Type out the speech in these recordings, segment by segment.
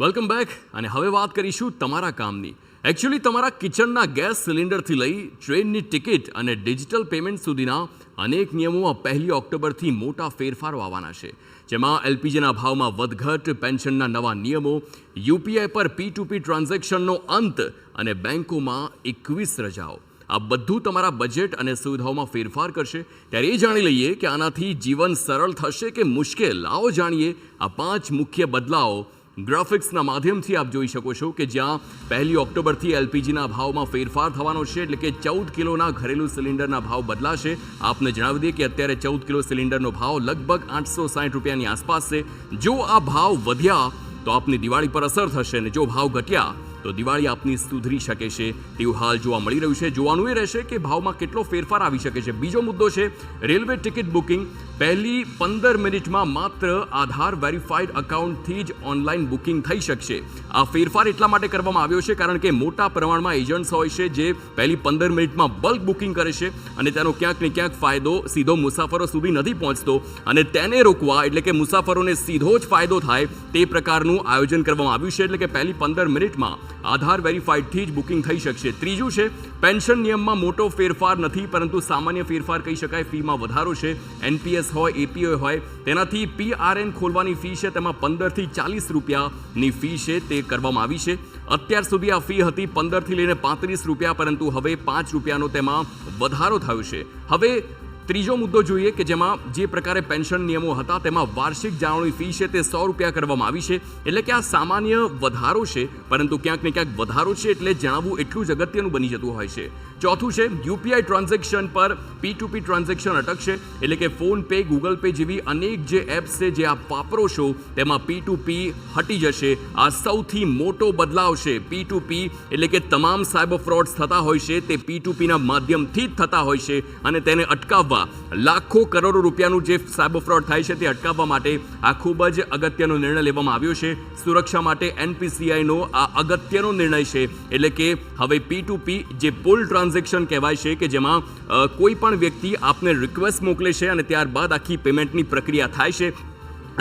Welcome back. અને હવે વાત કરીશું તમારા કામની. એકચ્યુઅલી તમારા કિચનના ગેસ સિલિન્ડરથી લઈ ટ્રેનની ટિકિટ અને ડિજિટલ પેમેન્ટ સુધીના અનેક નિયમોમાં 1 ઓક્ટોબરથી મોટા ફેરફારો આવવાના છે, જેમાં એલપીજીના ભાવમાં વધઘટ, પેન્શનના નવા નિયમો, યુપીઆઈ પર P2P ટ્રાન્ઝેક્શનનો અંત અને બેંકોમાં 21 રજાઓ. આ બધું તમારા બજેટ અને સુવિધાઓમાં ફેરફાર કરશે. ત્યારે એ જાણી લઈએ કે આનાથી જીવન સરળ થશે કે મુશ્કેલ. આવો જાણીએ આ 5 મુખ્ય બદલાવો. ગ્રાફિક્સના માધ્યમથી આપ જોઈ શકો છો કે જ્યાં 1 ઓક્ટોબરથી એલપીજીના ભાવમાં ફેરફાર થવાનો છે, એટલે કે 14 કિલોના ઘરેલું સિલિન્ડરના ભાવ બદલાશે. આપને જણાવી દઈએ કે અત્યારે 14 કિલો સિલિન્ડરનો ભાવ લગભગ 860 રૂપિયાની આસપાસ છે. જો આ ભાવ વધ્યા તો આપની દિવાળી પર અસર થશે, અને જો ભાવ ઘટ્યા તો દિવાળી આપની સુધરી શકે છે તેવું હાલ જોવા મળી રહ્યું છે. જોવાનું એ રહેશે કે ભાવમાં કેટલો ફેરફાર આવી શકે છે. બીજો મુદ્દો છે રેલવે ટિકિટ બુકિંગ. પહેલી 15 મિનિટમાં માત્ર આધાર વેરીફાઈડ અકાઉન્ટથી જ ઓનલાઈન બુકિંગ થઈ શકશે. આ ફેરફાર એટલા માટે કરવામાં આવ્યો છે કારણ કે મોટા પ્રમાણમાં એજન્ટ્સ હોય છે જે પહેલી 15 મિનિટમાં બલ્ક બુકિંગ કરે છે, અને તેનો ક્યાંક ને ક્યાંક ફાયદો સીધો મુસાફરો સુધી નથી પહોંચતો, અને તેને રોકવા, એટલે કે મુસાફરોને સીધો જ ફાયદો થાય તે પ્રકારનું આયોજન કરવામાં આવ્યું છે. એટલે કે પહેલી 15 મિનિટમાં આધાર વેરીફાઈડથી જ બુકિંગ થઈ શકશે. ત્રીજું છે પેન્શન નિયમમાં મોટો ફેરફાર નથી, પરંતુ સામાન્ય ફેરફાર કહી શકાય. ફીમાં વધારો છે. એનપીએસ હોય, એપીઓ હોય, તેનાથી પીઆરએન ખોલવાની ફી છે તેમાં 15 થી 40 રૂપિયાની ફી છે તે કરવામાં આવી છે. અત્યાર સુધી આ ફી હતી 15 થી લઈને 35 રૂપિયા, પરંતુ હવે 5 રૂપિયાનો તેમાં વધારો થયો છે. હવે ત્રીજો મુદ્દો જોઈએ કે જેમાં જે પ્રકારે પેન્શન નિયમો હતા તેમાં વાર્ષિક જાળવણી ફી છે તે 100 રૂપિયા કરવામાં આવી છે. એટલે કે આ સામાન્ય વધારો છે, પરંતુ ક્યાંક ને ક્યાંક વધારો છે એટલે જણાવવું એટલું જ અગત્યનું બની જતું હોય છે. ચોથું છે યુપીઆઈ ટ્રાન્ઝેક્શન પર P2P ટ્રાન્ઝેક્શન અટકશે. એટલે કે ફોન પે, ગૂગલ પે જેવી અનેક જે એપ્સ છે જે આપ વાપરો છો તેમાં P2P હટી જશે. આ સૌથી મોટો બદલાવ છે. P2P એટલે કે તમામ સાયબર ફ્રોડ્સ થતા હોય છે તે P2Pના માધ્યમથી જ થતા હોય છે, અને તેને અટકાવવા, લાખો કરોડો રૂપિયાનું જે સાયબર ફ્રોડ થાય છે તે અટકાવવા માટે આ ખૂબ જ અગત્યનો નિર્ણય લેવામાં આવ્યો છે. સુરક્ષા માટે NPCIનો આ અગત્યનો નિર્ણય છે. એટલે કે હવે P2P જે પુલ ટ્રાન્ઝેક્શન કહેવાય છે, કે જેમાં કોઈ પણ વ્યક્તિ આપને રિક્વેસ્ટ મોકલે છે અને ત્યારબાદ આખી પેમેન્ટની પ્રક્રિયા થાય છે,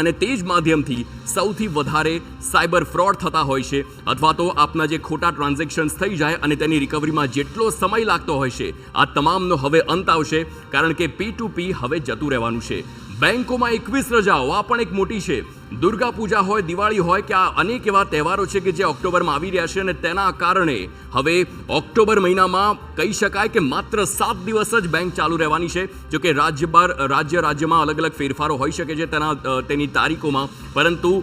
અને તે જ માધ્યમથી સૌથી વધારે સાયબર ફ્રોડ થતા હોય છે, અથવા તો આપના જે ખોટા ટ્રાન્ઝેક્શન્સ થઈ જાય અને તેની રિકવરીમાં જેટલો સમય લાગતો હોય છે, આ તમામનો હવે અંત આવશે, કારણ કે P2P હવે જતું રહેવાનું છે. બેંકોમાં 21 રજાઓ, આ પણ એક મોટી છે. દુર્ગા પૂજા હોય, દિવાળી હોય, કે આ અનેક એવા તહેવારો છે કે જે ઓક્ટોબરમાં આવી રહ્યા છે, અને તેના કારણે હવે ઓક્ટોબર મહિનામાં કહી શકાય કે માત્ર 7 દિવસ જ બેંક ચાલુ રહેવાની છે. જો કે રાજ્યમાં અલગ અલગ ફેરફારો હોઈ શકે છે તેની તારીખોમાં, પરંતુ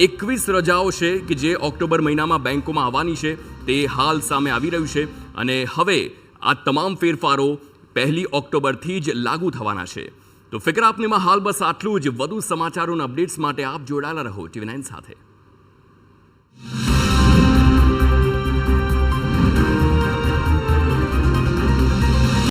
21 રજાઓ છે કે જે ઓક્ટોબર મહિનામાં બેંકોમાં આવવાની છે તે હાલ સામે આવી રહ્યું છે. અને હવે આ તમામ ફેરફારો 1 ઓક્ટોબરથી જ લાગુ થવાના છે. તો ફિકર આપનીમાં હાલ બસ આટલું જ. વધુ સમાચારોના અપડેટ્સ માટે આપ જોડાયેલા રહો TV9 સાથે.